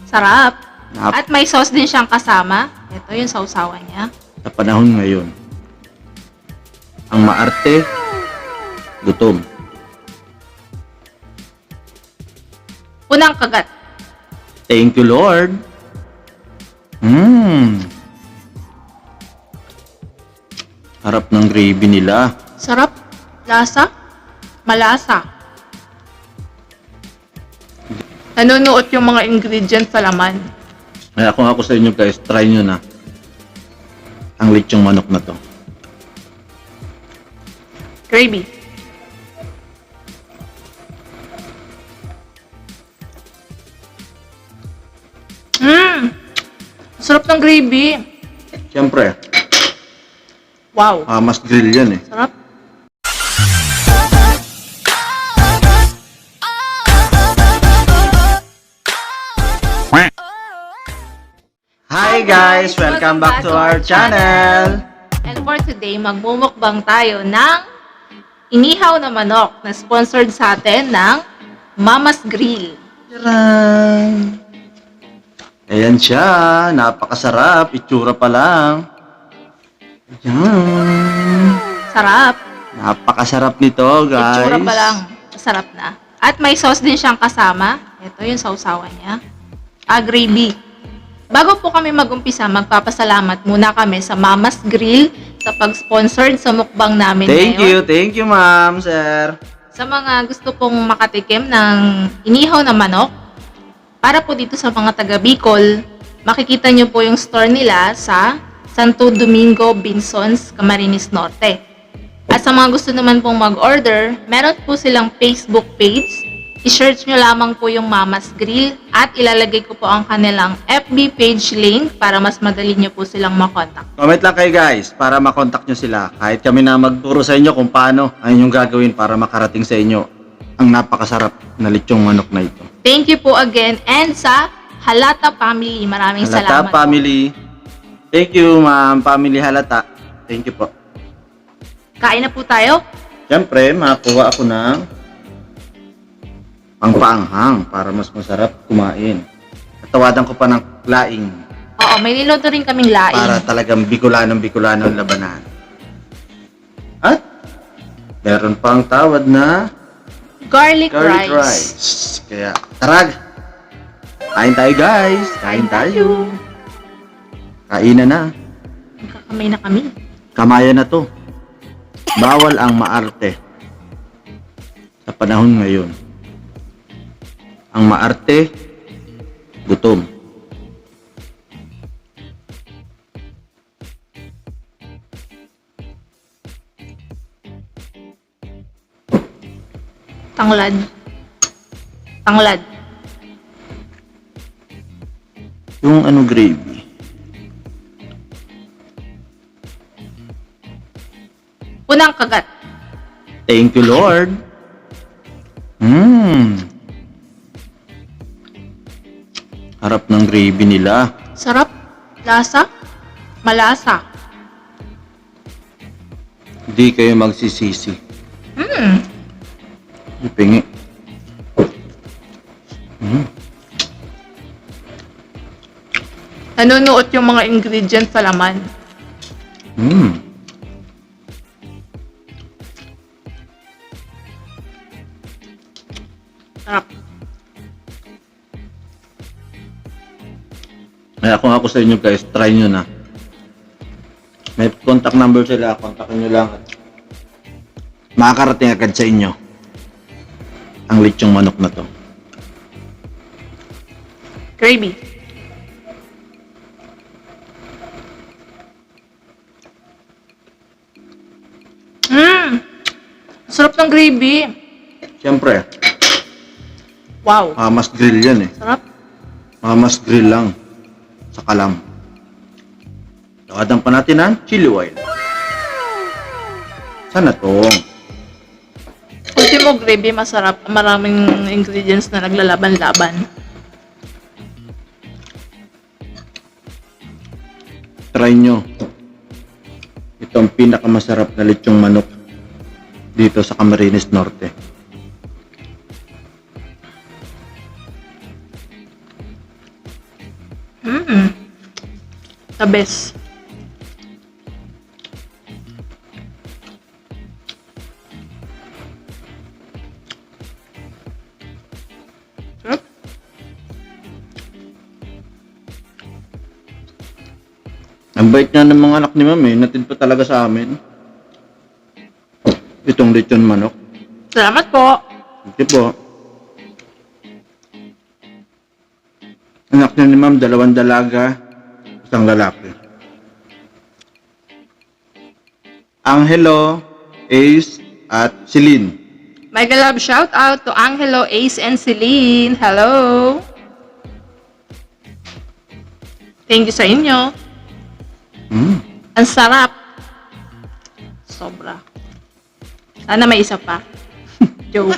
Sarap. Nap- At may sauce din siyang kasama. Ito yung sausawan niya. Sa panahon ngayon, ang maarte, gutom. Unang kagat. Thank you, Lord. Harap ng gravy nila. Sarap. Lasa. Malasa. Nanunuot yung mga ingredients sa laman. Kaya kung ako sa inyo guys, try nyo na ang lechong manok na to. Gravy. Sarap ng gravy. Siyempre, Wow. mas grill yan eh. Sarap. Hi guys! Welcome back to our channel! And for today, magmumukbang tayo ng inihaw na manok na sponsored sa atin ng Mama's Grill. Tcharan! Ayan siya, napakasarap, itsura pa lang. Ayan. Sarap. Napakasarap nito guys. Itsura pa lang. Masarap na. At may sauce din siyang kasama. Ito yung sausawan niya. Gravy. Bago po kami mag-umpisa, magpapasalamat muna kami sa Mama's Grill sa pag-sponsored sa mukbang namin ngayon. Thank you ma'am, sir. Sa mga gusto pong makatikim ng inihaw na manok, para po dito sa mga taga Bicol, makikita nyo po yung store nila sa Santo Domingo, Binsons, Camarines Norte. At sa mga gusto naman pong mag-order, meron po silang Facebook page. I-search nyo lamang po yung Mama's Grill at ilalagay ko po ang kanilang FB page link para mas madali nyo po silang makontak. Comment lang kayo guys para makontak nyo sila. Kahit kami na magturo sa inyo kung paano ang inyong gagawin para makarating sa inyo ang napakasarap na lechong manok na ito. Thank you po again and sa Halata Family. Maraming Halata salamat family. Thank you ma'am, family Halata. Thank you po. Kain na po tayo. Siyempre, makakuha ako ng pangpaanghang para mas masarap kumain. At tawadan ko pa ng laing Oo, may niluto rin kaming laing. para talagang Bicolano ang labanan. At meron pang tawad na Garlic garlic rice. rice. Kaya, tarag! Kain tayo guys! Kain tayo! Kainan na. Magkakamay na kami. Kamaya na to. Bawal ang maarte. Sa panahon ngayon. Ang maarte, gutom. Tanglad. Tanglad. Yung ano gravy. Unang kagat. Thank you, Lord. Harap ng gravy nila. Sarap. Lasa. Malasa. Hindi kayo magsisisi. Ipingi. Nanunuot yung mga ingredients sa laman. Sarap. Kaya kung ako sa inyo guys, try nyo na. May contact number sila, kontakin nyo lang at makakarating agad sa inyo ang lechong manok na to. Gravy. Sarap ng gravy. Siyempre, Wow. mas grill yan eh. Sarap. Mas grill lang sa kalam. Tawadan pa natin ang chili oil. Sana to. Ultimo gravy, masarap. Maraming ingredients na naglalaban-laban. Try nyo. Ito ang pinakamasarap na lechong manok dito sa Camarines Norte. best. Sarap. Ang bait nga ng mga anak ni Ma'am eh. Natid pa talaga sa amin. Itong lechon manok. Salamat po. Thank you po. Anak niya ni Ma'am, 2 dalaga, 1 lalaki. Angelo, Ace, at Celine. Mega love shout out to Angelo, Ace, and Celine. Hello! Thank you sa inyo. Ang sarap. Sobra. Sana may isa pa. Joke.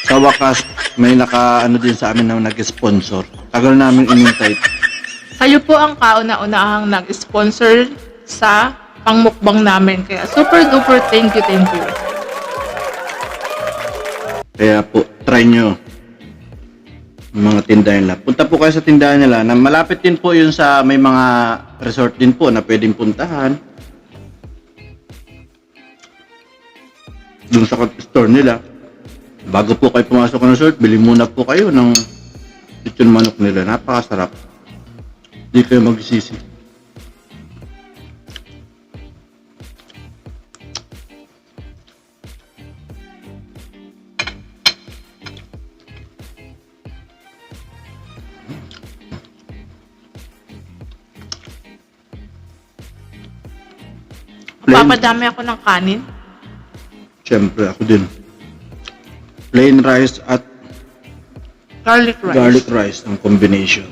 Sa wakas, may naka-ano din sa amin na nag-sponsor. Tagal namin inintay. Kayo po ang kauna-unahang nag-sponsor sa pangmukbang namin. Kaya super duper thank you, thank you. Kaya po, try nyo yung mga tindahan nila. Punta po kayo sa tindahan nila na malapit din po yun sa may mga resort din po na pwedeng puntahan. Doon sa store nila. Bago po kayo pumasok ng resort, bili muna po kayo ng lechon manok nila. Napakasarap. Hindi kayo magsisi. Papadami ako ng kanin. Siyempre, ako din. Plain rice at Garlic rice. garlic rice ang combination.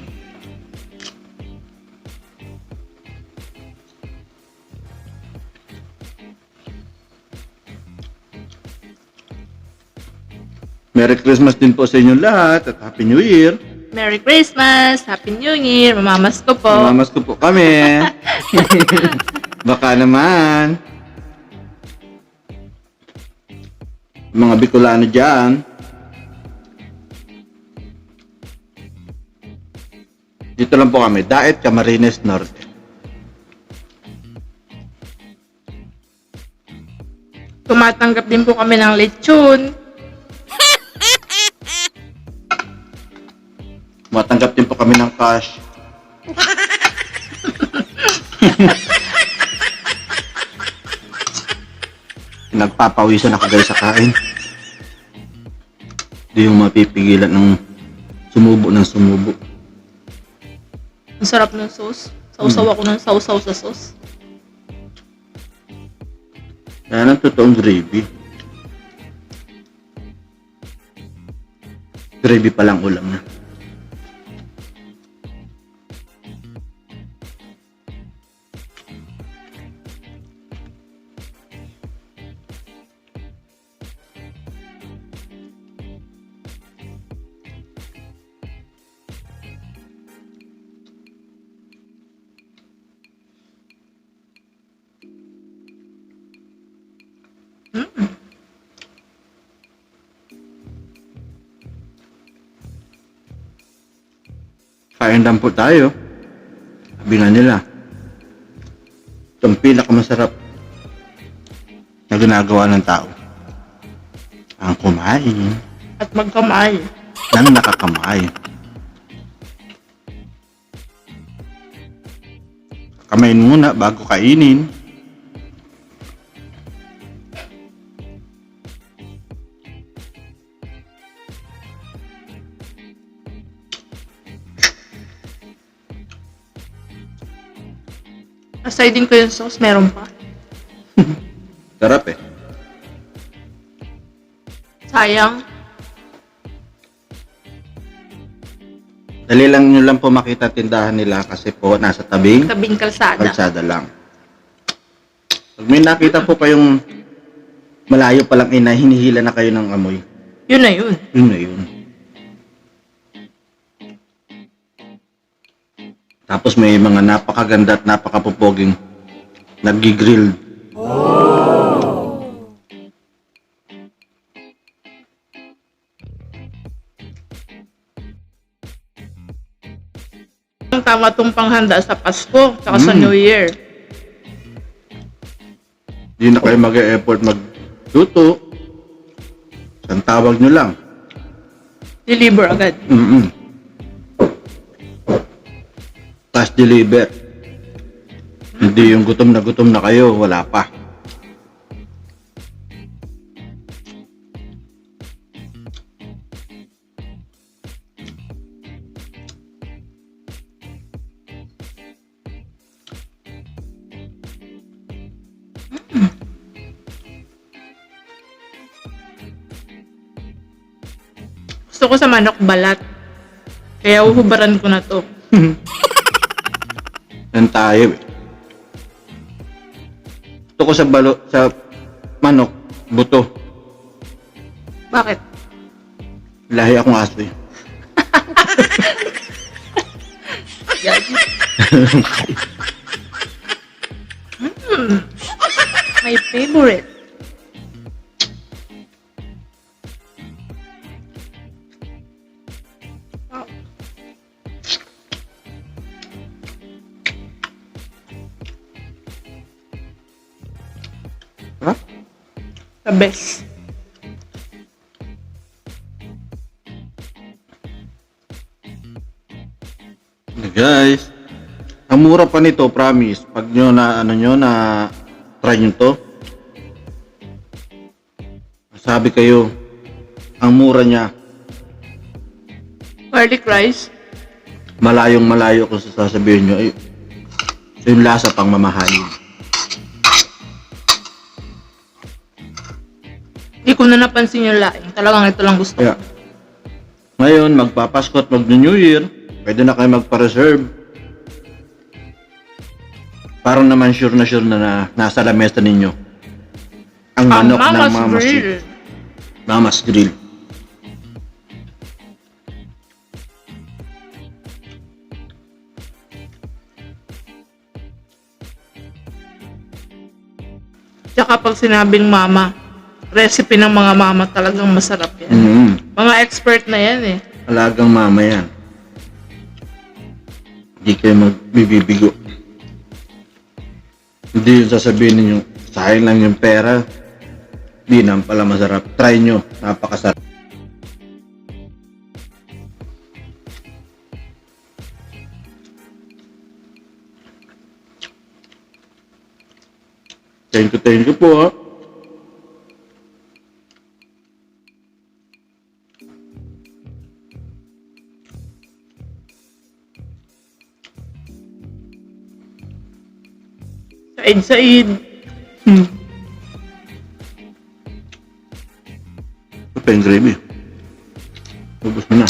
Merry Christmas din po sa inyong lahat at Happy New Year. Merry Christmas! Happy New Year! Mamamas ko po. Mamamas ko po kami. Baka naman. Mga Bicolano dyan. Dito lang po kami. Daet, Camarines Norte. Tumatanggap din po kami ng lechon. Matanggap din po kami ng cash. Nagpapawisan ako guys sa kain. Hindi yung mapipigilan ng sumubo ng sumubo. Ang sarap ng sauce. Sausaw ako ng sausaw sa sauce. Kaya ng totoong gravy. Gravy pa lang ulam na. Kain lang po tayo. Sabi nga nila, itong pinakamasarap na ginagawa ng tao ang kumain At magkamay. ng nakakamay. Kamain muna bago kainin. Aside din ko yung sauce, meron pa. Sarap eh. Sayang. Dali lang nyo lang po makita tindahan nila kasi po nasa tabing Tabing kalsada. kalsada lang. Pag may nakita po kayong malayo pa lang hinihila na kayo ng amoy, Yun na yun. yun na yun. Tapos may mga napakaganda at napakapupoging nag-grill. Ang tama tong panghanda sa Pasko, tsaka sa New Year. Hindi na kayo mag-e-effort magluto. Ang tawag nyo lang. Deliver agad. Fast deliver. Hindi yung gutom na kayo, wala pa. Gusto ko sa manok balat. Kaya uhubaran ko na to. Yan tayo eh. Gusto ko sa manok, buto. Bakit? Lahi akong aso eh. My favorite. Wow. Ha? The best. Guys, ang mura pa nito, promise. Pag nyo na, try nyo to. Sabi kayo, ang mura niya, Garlic rice. malayong malayo kung sasabihin nyo, ay, yung lasa pang mamahalin. Hindi ko na napansin yung laing. Talagang ito lang gusto ko. Kaya, ngayon, magpapasko at mag-New Year, pwede na kayo magpa-reserve. Parang naman sure na nasa lamesa ninyo. Ang manok ng Mama's Grill. Tsaka pag sinabing mama, recipe ng mga mama talagang masarap yan. Mga expert na yan eh. Alagang mama yan. Hindi kayo magbibibigo. Hindi yung sasabihin ninyo, sayang lang yung pera. Hindi naman pala masarap. Try nyo. Napakasarap. Thank you po ha. Said. Ito pa yung gravy. Ubus mo na.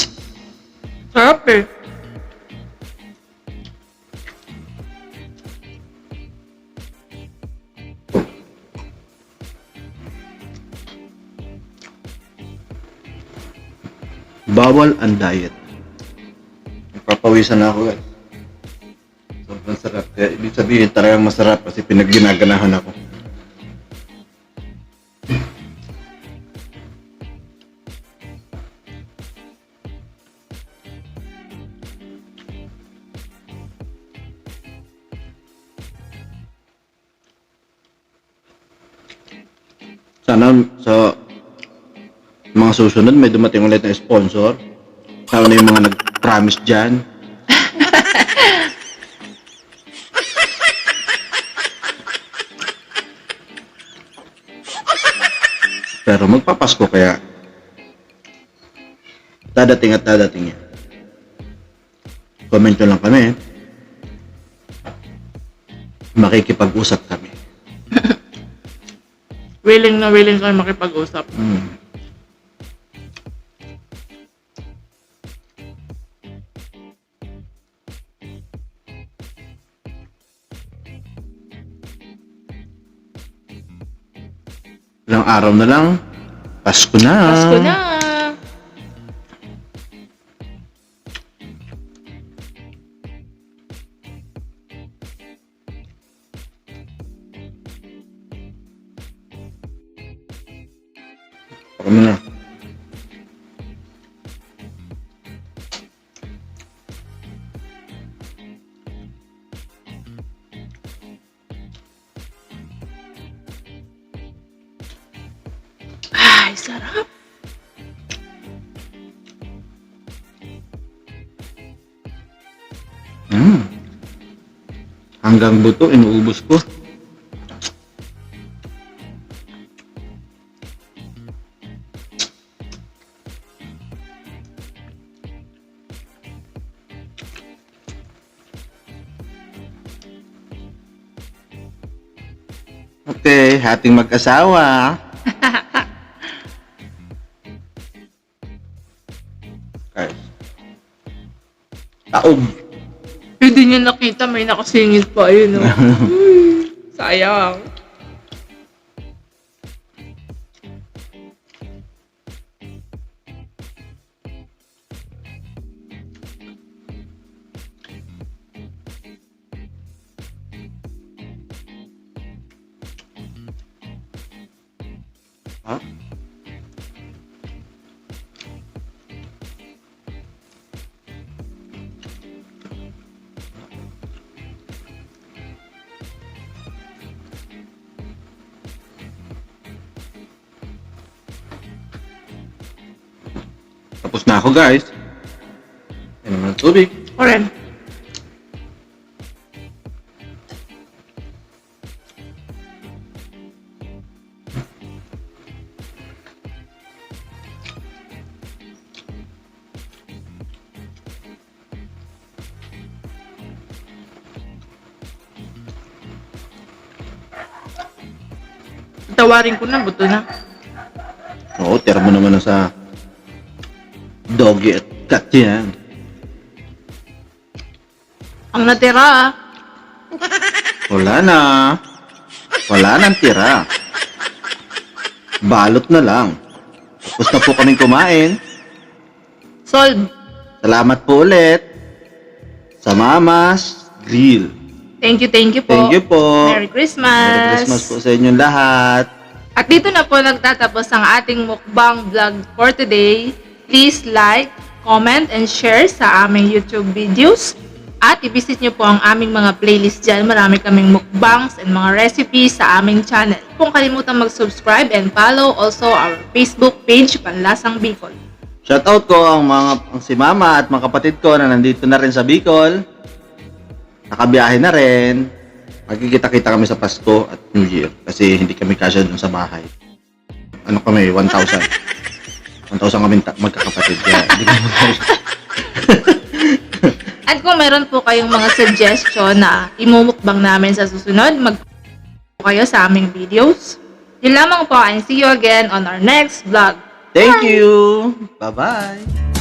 Sarap eh. Bawal ang diet. Papawisan na ako guys. Sobrang sarap. Kaya ibig sabihin talagang masarap kasi pinagginaganahan ako. Sana sa mga susunod may dumating ulit na sponsor. Sana yung mga nag-promise dyan. Pero magpapasko kaya dadating at dadating yan. Comment nyo lang kami. Makikipag-usap kami. Willing na willing kayo makipag-usap. Ilang araw na lang, Pasko na. Pasko na. Ako na. Ay, sarap. Hanggang buto, inuubos ko. Okay, hating mag-asawa. Guys. Taob. Hindi niyo nakita, may nakasingit pa yun. No? Sayang. Ha? Tapos na ako, guys. Yan naman ang tubig. Oren. Tawarin ko na, buto na. Oo, termo naman na sa doggy at cat yan. Ang natira, Wala na. Wala nang tira. Balot na lang. Tapos na po kaming kumain. solve. Salamat po ulit sa Mama's Grill. Thank you po. Thank you po. Merry Christmas. Merry Christmas po sa inyong lahat. At dito na po nagtatapos ang ating mukbang vlog for today. Please like, comment, and share sa aming YouTube videos. At i-visit nyo po ang aming mga playlist dyan. Marami kaming mukbangs and mga recipes sa aming channel. Kung kalimutan mag-subscribe and follow also our Facebook page, Panlasang Bicol. Shoutout ko ang si Mama at mga kapatid ko na nandito na rin sa Bicol. Nakabiyahe na rin. Magkikita-kita kami sa Pasko at New Year kasi hindi kami kasya dun sa bahay. Ano kami, 1,000. 1,000 kami magkakapatid. Kaya hindi kami kasya. At kung meron po kayong mga suggestion na imumukbang namin sa susunod, mag-po kayo sa aming videos. Yun lamang po, and see you again on our next vlog. Thank you! Bye-bye!